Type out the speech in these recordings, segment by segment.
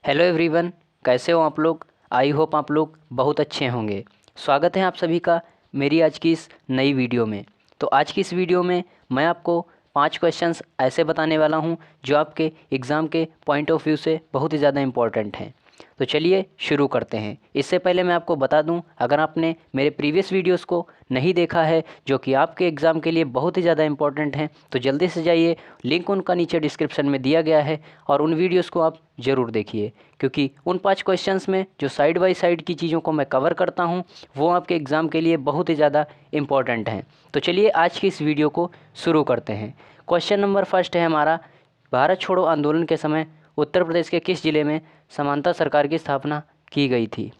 Hello everyone, कैसे हो आप लोग। आई होप आप लोग बहुत अच्छे होंगे। स्वागत है आप सभी का मेरी आज की इस नई वीडियो में। तो आज की इस वीडियो में मैं आपको 5 क्वेश्चंस ऐसे बताने वाला हूं जो आपके एग्ज़ाम के पॉइंट ऑफ व्यू से बहुत ही ज़्यादा इम्पोर्टेंट हैं। तो चलिए शुरू करते हैं। इससे पहले मैं आपको बता दूं, अगर आपने मेरे प्रीवियस वीडियोस को नहीं देखा है जो कि आपके एग्ज़ाम के लिए बहुत ही ज़्यादा इंपॉर्टेंट हैं, तो जल्दी से जाइए, लिंक उनका नीचे डिस्क्रिप्शन में दिया गया है और उन वीडियोस को आप ज़रूर देखिए, क्योंकि उन 5 क्वेश्चंस में जो साइड बाय साइड की चीज़ों को मैं कवर करता हूं वो आपके एग्ज़ाम के लिए बहुत ही ज़्यादा इम्पॉर्टेंट हैं। तो चलिए आज की इस वीडियो को शुरू करते हैं। क्वेश्चन नंबर फर्स्ट है हमारा, भारत छोड़ो आंदोलन के समय उत्तर प्रदेश के किस जिले में समांतर सरकार की स्थापना की गई थी।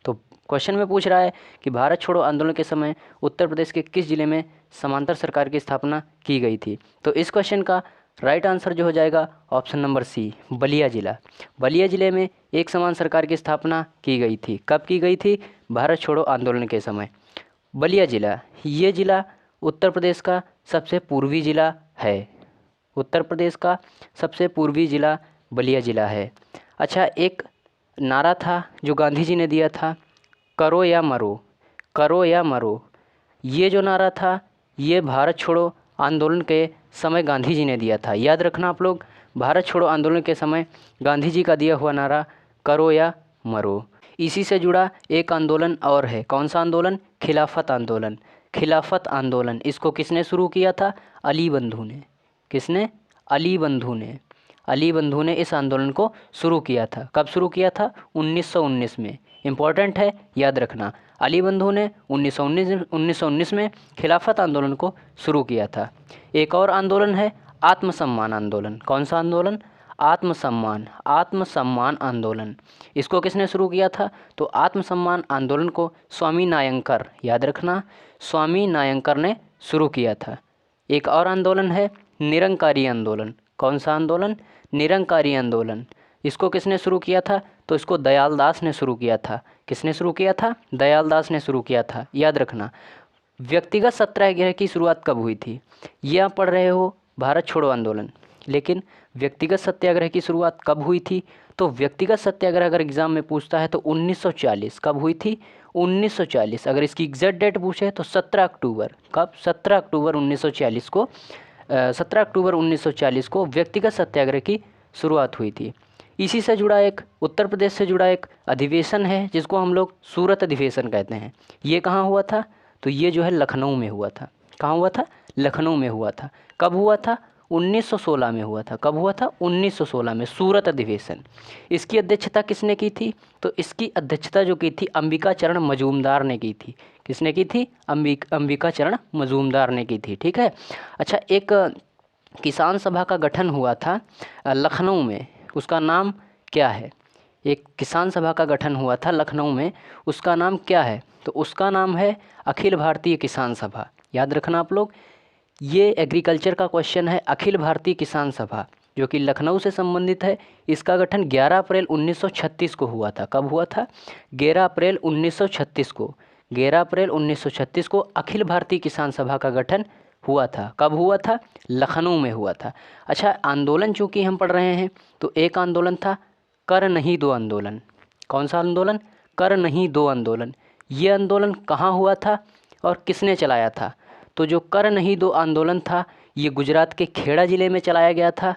तो क्वेश्चन में पूछ रहा है कि भारत छोड़ो आंदोलन के समय उत्तर प्रदेश के किस जिले में समांतर सरकार की स्थापना की गई थी। तो इस क्वेश्चन का राइट आंसर जो हो जाएगा ऑप्शन नंबर सी, बलिया जिला। बलिया जिले में एक समान सरकार की स्थापना की गई थी। कब की गई थी? भारत छोड़ो आंदोलन के समय। बलिया जिला, ये जिला उत्तर प्रदेश का सबसे पूर्वी जिला है। उत्तर प्रदेश का सबसे पूर्वी जिला बलिया जिला है। अच्छा, एक नारा था जो गांधी जी ने दिया था, करो या मरो, करो या मरो। ये जो नारा था ये भारत छोड़ो आंदोलन के समय गांधी जी ने दिया था। याद रखना आप लोग, भारत छोड़ो आंदोलन के समय गांधी जी का दिया हुआ नारा करो या मरो। इसी से जुड़ा एक आंदोलन और है। कौन सा आंदोलन? खिलाफत आंदोलन। खिलाफत आंदोलन, इसको किसने शुरू किया था? अली बंधु ने। किसने? अली बंधु ने। अली बंधु ने इस आंदोलन को शुरू किया था। कब शुरू किया था? 1919 में। इम्पॉर्टेंट है, याद रखना। अली बंधु ने 1919 में खिलाफत आंदोलन को शुरू किया था। एक और आंदोलन है आत्मसम्मान आंदोलन। कौन सा आंदोलन? आत्मसम्मान आंदोलन। इसको किसने शुरू किया था? तो आत्मसम्मान आंदोलन को स्वामी नायंकर, याद रखना, स्वामी नायंकर ने शुरू किया था। एक और आंदोलन है निरंकारी आंदोलन। कौन सा आंदोलन? निरंकारी आंदोलन। इसको किसने शुरू किया था? तो इसको दयाल दास ने शुरू किया था। किसने शुरू किया था? दयाल दास ने शुरू किया था। याद रखना। व्यक्तिगत सत्याग्रह की शुरुआत कब हुई थी? ये आप पढ़ रहे हो भारत छोड़ो आंदोलन, लेकिन व्यक्तिगत सत्याग्रह की शुरुआत कब हुई थी? तो व्यक्तिगत सत्याग्रह अगर एग्जाम में पूछता है तो 1940। कब हुई थी? 1940। अगर इसकी एग्जैक्ट डेट पूछे तो 17 अक्टूबर। कब? 17 अक्टूबर 1940 को 17 अक्टूबर 1940 को व्यक्तिगत सत्याग्रह की शुरुआत हुई थी। इसी से जुड़ा एक उत्तर प्रदेश से जुड़ा एक अधिवेशन है जिसको हम लोग सूरत अधिवेशन कहते हैं। ये कहाँ हुआ था? तो ये जो है लखनऊ में हुआ था। कहाँ हुआ था? लखनऊ में हुआ था। कब हुआ था? 1916 में हुआ था। कब हुआ था? 1916 में, सूरत अधिवेशन। इसकी अध्यक्षता किसने की थी? तो इसकी अध्यक्षता जो की थी अंबिका चरण मजूमदार ने की थी। किसने की थी? अंबिका चरण मजूमदार ने की थी। ठीक है। अच्छा, एक किसान सभा का गठन हुआ था लखनऊ में, उसका नाम क्या है? एक किसान सभा का गठन हुआ था लखनऊ में, उसका नाम क्या है? तो उसका नाम है अखिल भारतीय किसान सभा। याद रखना आप लोग, ये एग्रीकल्चर का क्वेश्चन है। अखिल भारतीय किसान सभा जो कि लखनऊ से संबंधित है, इसका गठन 11 अप्रैल 1936 को हुआ था। कब हुआ था? 11 अप्रैल 1936 को। 11 अप्रैल 1936 को अखिल भारतीय किसान सभा का गठन हुआ था। कब हुआ था? लखनऊ में हुआ था। अच्छा, आंदोलन चूँकि हम पढ़ रहे हैं तो एक आंदोलन था कर नहीं दो आंदोलन। कौन सा आंदोलन? कर नहीं दो आंदोलन। ये आंदोलन कहाँ हुआ था और किसने चलाया था? तो जो कर नहीं दो आंदोलन था ये गुजरात के खेड़ा ज़िले में चलाया गया था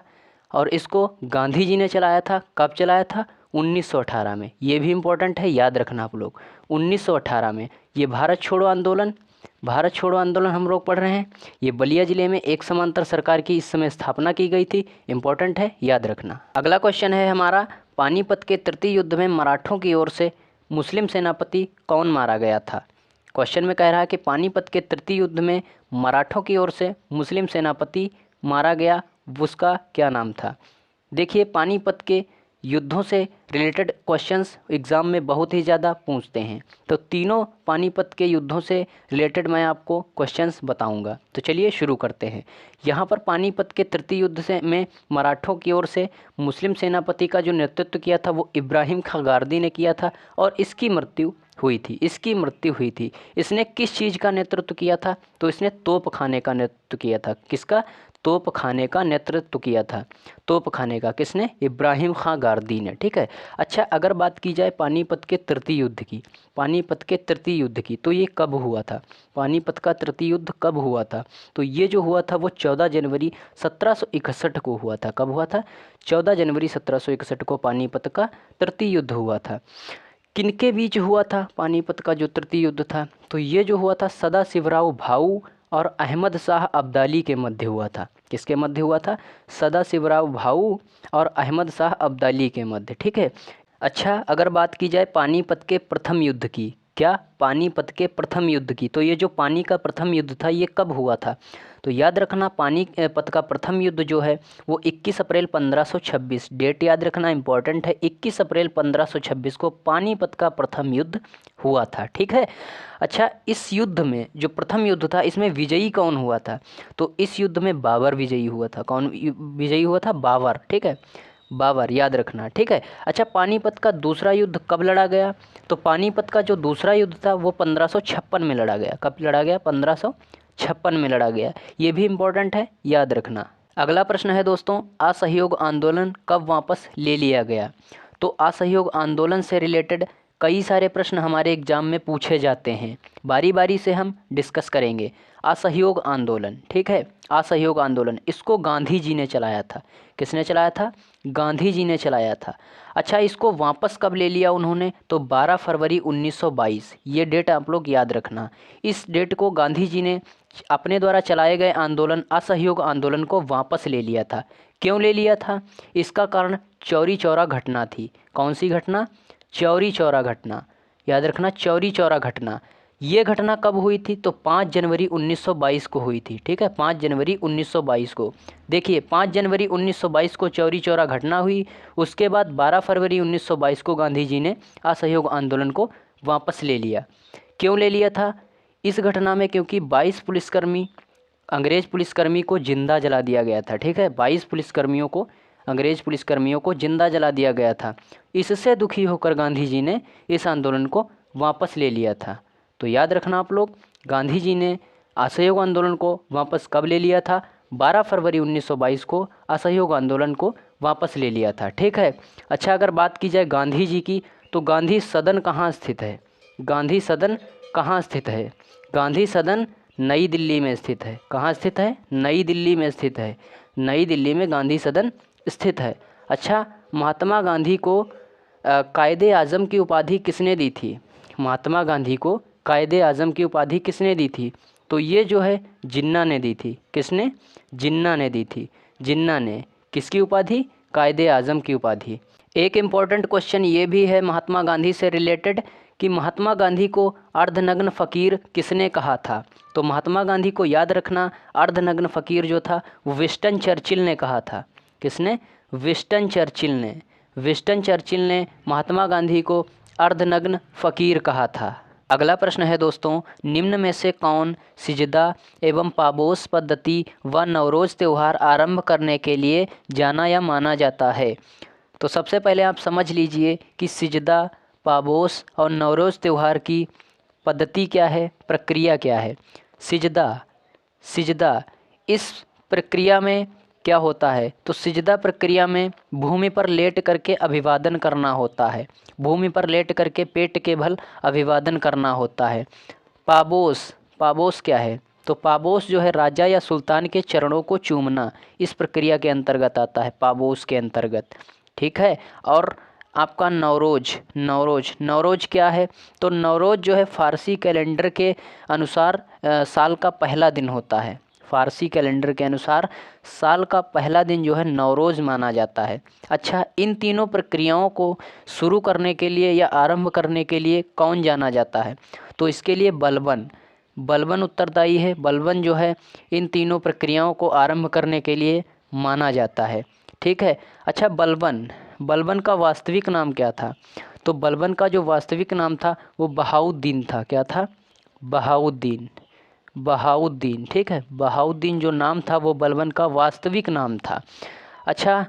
और इसको गांधी जी ने चलाया था। कब चलाया था? 1918 में। ये भी इम्पोर्टेंट है, याद रखना आप लोग। 1918 में ये भारत छोड़ो आंदोलन, भारत छोड़ो आंदोलन हम लोग पढ़ रहे हैं। ये बलिया ज़िले में एक समांतर सरकार की इस समय स्थापना की गई थी। इम्पोर्टेंट है, याद रखना। अगला क्वेश्चन है हमारा, पानीपत के तृतीय युद्ध में मराठों की ओर से मुस्लिम सेनापति कौन मारा गया था? क्वेश्चन में कह रहा है कि पानीपत के तृतीय युद्ध में मराठों की ओर से मुस्लिम सेनापति मारा गया, उसका क्या नाम था? देखिए, पानीपत के युद्धों से रिलेटेड क्वेश्चंस एग्ज़ाम में बहुत ही ज़्यादा पूछते हैं, तो तीनों पानीपत के युद्धों से रिलेटेड मैं आपको क्वेश्चंस बताऊंगा। तो चलिए शुरू करते हैं। यहाँ पर पानीपत के तृतीय युद्ध से में मराठों की ओर से मुस्लिम सेनापति का जो नेतृत्व किया था वो इब्राहिम खां गारदी ने किया था और इसकी मृत्यु हुई थी। इसकी मृत्यु हुई थी। इसने किस चीज़ का नेतृत्व किया था? तो इसने तोप खाने का नेतृत्व किया था। किसका? तोप खाने का नेतृत्व किया था। तोप खाने का किसने? इब्राहिम खां गारदी ने। ठीक है। अच्छा, अगर बात की जाए पानीपत के तृतीय युद्ध की, पानीपत के तृतीय युद्ध की, तो ये कब हुआ था? पानीपत का तृतीय युद्ध कब हुआ था? तो ये जो हुआ था वो 14 जनवरी 1761 को हुआ था। कब हुआ था? 14 जनवरी 1761 को पानीपत का तृतीय युद्ध हुआ था। किनके बीच हुआ था पानीपत का जो तृतीय युद्ध था? तो ये जो हुआ था सदाशिवराव भाऊ और अहमद शाह अब्दाली के मध्य हुआ था। किसके मध्य हुआ था? सदाशिवराव भाऊ और अहमद शाह अब्दाली के मध्य। ठीक है। अच्छा, अगर बात की जाए पानीपत के प्रथम युद्ध की, क्या? पानीपत के प्रथम युद्ध की, तो ये जो पानी का प्रथम युद्ध था ये कब हुआ था? तो याद रखना पानीपत का प्रथम युद्ध जो है वो 21 अप्रैल 1526, डेट याद रखना इंपॉर्टेंट है, 21 अप्रैल 1526 को पानीपत का प्रथम युद्ध हुआ था। ठीक है। अच्छा, इस युद्ध में जो प्रथम युद्ध था इसमें विजयी कौन हुआ था? तो इस युद्ध में बाबर विजयी हुआ था। कौन विजयी हुआ था? बाबर। ठीक है, बाबर, याद रखना। ठीक है। अच्छा, पानीपत का दूसरा युद्ध कब लड़ा गया? तो पानीपत का जो दूसरा युद्ध था वो 1556 में लड़ा गया। कब लड़ा गया? 1556 में लड़ा गया। ये भी इम्पोर्टेंट है, याद रखना। अगला प्रश्न है दोस्तों, असहयोग आंदोलन कब वापस ले लिया गया? तो असहयोग आंदोलन से रिलेटेड कई सारे प्रश्न हमारे एग्जाम में पूछे जाते हैं, बारी बारी से हम डिस्कस करेंगे। असहयोग आंदोलन, ठीक है, असहयोग आंदोलन, इसको गांधी जी ने चलाया था। किसने चलाया था? गांधी जी ने चलाया था। अच्छा, इसको वापस कब ले लिया उन्होंने? तो 12 फरवरी 1922, ये डेट आप लोग याद रखना। इस डेट को गांधी जी ने अपने द्वारा चलाए गए आंदोलन असहयोग आंदोलन को वापस ले लिया था। क्यों ले लिया था? इसका कारण चौरी चौरा घटना थी। कौन सी घटना? चौरी चौरा घटना, याद रखना, चौरी चौरा घटना। ये घटना कब हुई थी? तो 5 जनवरी 1922 को हुई थी। ठीक है, 5 जनवरी 1922 को। देखिए, 5 जनवरी 1922 को चौरी चौरा घटना हुई। उसके बाद 12 फरवरी 1922 को गांधी जी ने असहयोग आंदोलन को वापस ले लिया। क्यों ले लिया था इस घटना में? क्योंकि 22 पुलिसकर्मी, अंग्रेज़ पुलिसकर्मी को जिंदा जला दिया गया था। ठीक है, 22 पुलिसकर्मियों को, अंग्रेज़ पुलिसकर्मियों को जिंदा जला दिया गया था। इससे दुखी होकर गांधी जी ने इस आंदोलन को वापस ले लिया था। तो याद रखना आप लोग, गांधी जी ने असहयोग आंदोलन को वापस कब ले लिया था? 12 फरवरी 1922 को असहयोग आंदोलन को वापस ले लिया था। ठीक है। अच्छा, अगर बात की जाए गांधी जी की, तो गांधी सदन कहाँ स्थित है? गांधी सदन कहाँ स्थित है? गांधी सदन नई दिल्ली में स्थित है। कहाँ स्थित है? नई दिल्ली में स्थित है। नई दिल्ली में गांधी सदन स्थित है। अच्छा, महात्मा गांधी को कायदे आज़म की उपाधि किसने दी थी? महात्मा गांधी को कायदे आज़म की उपाधि किसने दी थी? तो ये जो है जिन्ना ने दी थी। किसने? जिन्ना ने दी थी। जिन्ना ने किसकी उपाधि? कायदे आज़म की उपाधि। एक इम्पॉर्टेंट क्वेश्चन ये भी है महात्मा गांधी से रिलेटेड कि महात्मा गांधी को अर्धनग्न फ़कीर किसने कहा था? तो महात्मा गांधी को याद रखना, अर्धनग्न फ़कीर जो था वो विंस्टन चर्चिल ने कहा था। किसने? विंस्टन चर्चिल ने। विंस्टन चर्चिल ने महात्मा गांधी को अर्धनग्न फ़कीर कहा था। अगला प्रश्न है दोस्तों, निम्न में से कौन सिजदा एवं पाबोस पद्धति व नवरोज़ त्यौहार आरंभ करने के लिए जाना या माना जाता है? तो सबसे पहले आप समझ लीजिए कि सिजदा, पाबोस और नवरोज़ त्यौहार की पद्धति क्या है, प्रक्रिया क्या है। सिजदा इस प्रक्रिया में क्या होता है? तो सिजदा प्रक्रिया में भूमि पर लेट करके अभिवादन करना होता है। भूमि पर लेट करके पेट के बल अभिवादन करना होता है। पाबोस क्या है? तो पाबोस जो है राजा या सुल्तान के चरणों को चूमना, इस प्रक्रिया के अंतर्गत आता है, पाबोस के अंतर्गत। ठीक है। और आपका नवरोज़ क्या है? तो नवरोज़ जो है फ़ारसी कैलेंडर के अनुसार साल का पहला दिन होता है। फ़ारसी कैलेंडर के अनुसार साल का पहला दिन जो है नवरोज़ माना जाता है। अच्छा, इन तीनों प्रक्रियाओं को शुरू करने के लिए या आरंभ करने के लिए कौन जाना जाता है? तो इसके लिए बलबन उत्तरदायी है। बलबन जो है इन तीनों प्रक्रियाओं को आरंभ करने के लिए माना जाता है। ठीक है। अच्छा, बलबन का वास्तविक नाम क्या था? तो बलबन का जो वास्तविक नाम था वो बहाउद्दीन था। क्या था? बहाउद्दीन। ठीक है, बहाउद्दीन जो नाम था वो बलबन का वास्तविक नाम था। अच्छा,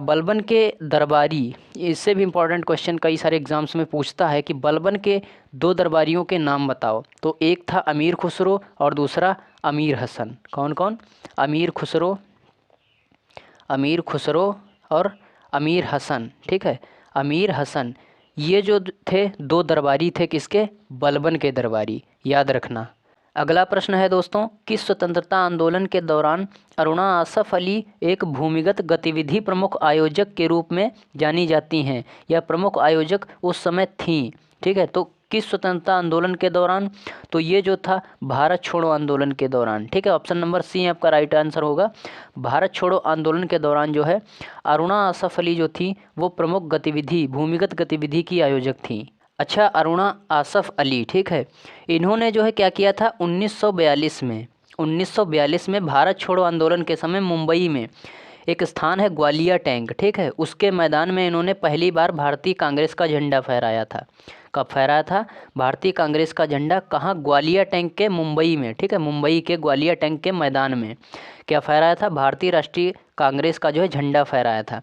बलबन के दरबारी, इससे भी इम्पोर्टेंट क्वेश्चन कई सारे एग्जाम्स में पूछता है कि बलबन के 2 दरबारियों के नाम बताओ। तो एक था अमीर खुसरो और दूसरा अमीर हसन। कौन कौन? अमीर खुसरो अमीर खुसरो और अमीर हसन, ठीक है, अमीर हसन, ये जो थे दो दरबारी थे किसके, बलबन के दरबारी, याद रखना। अगला प्रश्न है दोस्तों, किस स्वतंत्रता आंदोलन के दौरान अरुणा आसफ अली एक भूमिगत गतिविधि प्रमुख आयोजक के रूप में जानी जाती हैं, या प्रमुख आयोजक उस समय थीं, ठीक है। तो किस स्वतंत्रता आंदोलन के दौरान, तो ये जो था भारत छोड़ो आंदोलन के दौरान, ठीक है। ऑप्शन नंबर सी आपका राइट आंसर होगा। भारत छोड़ो आंदोलन के दौरान जो है अरुणा आसफ अली जो थी वो प्रमुख गतिविधि, भूमिगत गतिविधि की आयोजक थी। अच्छा, अरुणा आसफ अली, ठीक है, इन्होंने जो है क्या किया था 1942 में भारत छोड़ो आंदोलन के समय मुंबई में एक स्थान है ग्वालिया टैंक, ठीक है, उसके मैदान में इन्होंने पहली बार भारतीय कांग्रेस का झंडा फहराया था। कब फहराया था भारतीय कांग्रेस का झंडा, कहाँ, ग्वालिया टैंक के मुंबई में, ठीक है, मुंबई के ग्वालिया टैंक के मैदान में क्या फहराया था, भारतीय राष्ट्रीय कांग्रेस का जो है झंडा फहराया था।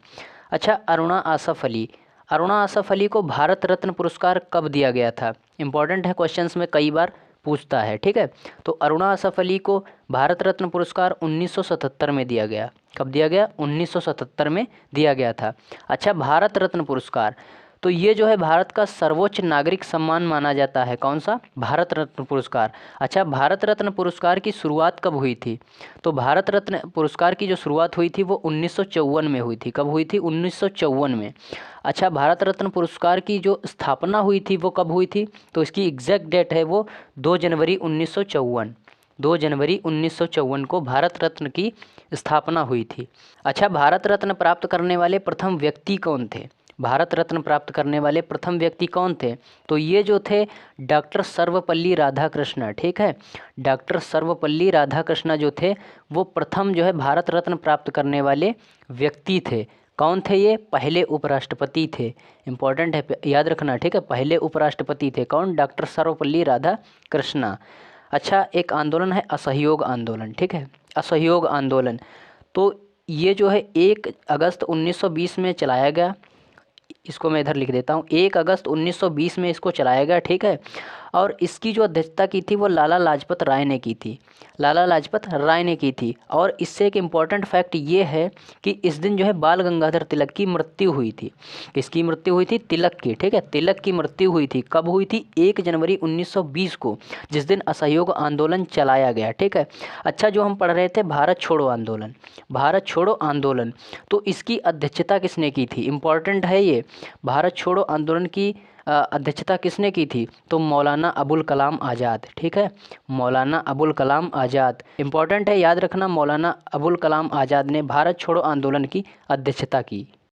अच्छा, अरुणा आसफ अली को भारत रत्न पुरस्कार कब दिया गया था, इंपॉर्टेंट है, क्वेश्चंस में कई बार पूछता है, ठीक है। तो अरुणा आसफ अली को भारत रत्न पुरस्कार 1977 में दिया गया। कब दिया गया, 1977 में दिया गया था। अच्छा, भारत रत्न पुरस्कार, तो ये जो है भारत का सर्वोच्च नागरिक सम्मान माना जाता है, कौन सा, भारत रत्न पुरस्कार। अच्छा, भारत रत्न पुरस्कार की शुरुआत कब हुई थी, तो भारत रत्न पुरस्कार की जो शुरुआत हुई थी वो 1954 में हुई थी। कब हुई थी, 1954 में। अच्छा, भारत रत्न पुरस्कार की जो स्थापना हुई थी वो कब हुई थी, तो इसकी एग्जैक्ट डेट है वो 2 जनवरी 1954, 2 जनवरी 1954 को भारत रत्न की स्थापना हुई थी। अच्छा, भारत रत्न प्राप्त करने वाले प्रथम व्यक्ति कौन थे, भारत रत्न प्राप्त करने वाले प्रथम व्यक्ति कौन थे, तो ये जो थे डॉक्टर सर्वपल्ली राधाकृष्ण, ठीक है, डॉक्टर सर्वपल्ली राधाकृष्ण जो थे वो प्रथम जो है भारत रत्न प्राप्त करने वाले व्यक्ति थे। कौन थे ये, पहले उपराष्ट्रपति थे, इंपॉर्टेंट है, याद रखना, ठीक है, पहले उपराष्ट्रपति थे, कौन, डॉक्टर सर्वपल्ली राधाकृष्ण। अच्छा, एक आंदोलन है असहयोग आंदोलन, ठीक है, असहयोग आंदोलन, तो ये जो है 1 अगस्त 1920 में चलाया गया, इसको मैं इधर लिख देता हूँ, 1 अगस्त 1920 में इसको चलाया गया, ठीक है। और इसकी जो अध्यक्षता की थी वो लाला लाजपत राय ने की थी, लाला लाजपत राय ने की थी। और इससे एक इम्पॉर्टेंट फैक्ट ये है कि इस दिन जो है बाल गंगाधर तिलक की मृत्यु हुई थी। किसकी मृत्यु हुई थी, तिलक की, ठीक है, तिलक की मृत्यु हुई थी। कब हुई थी, 1 जनवरी 1920 को, जिस दिन असहयोग आंदोलन चलाया गया, ठीक है। अच्छा, जो हम पढ़ रहे थे भारत छोड़ो आंदोलन, भारत छोड़ो आंदोलन, तो इसकी अध्यक्षता किसने की थी, इम्पॉर्टेंट है ये, भारत छोड़ो आंदोलन की अध्यक्षता किसने की थी, तो मौलाना अबुल कलाम आज़ाद, ठीक है, मौलाना अबुल कलाम आज़ाद, इंपॉर्टेंट है, याद रखना, मौलाना अबुल कलाम आज़ाद ने भारत छोड़ो आंदोलन की अध्यक्षता की।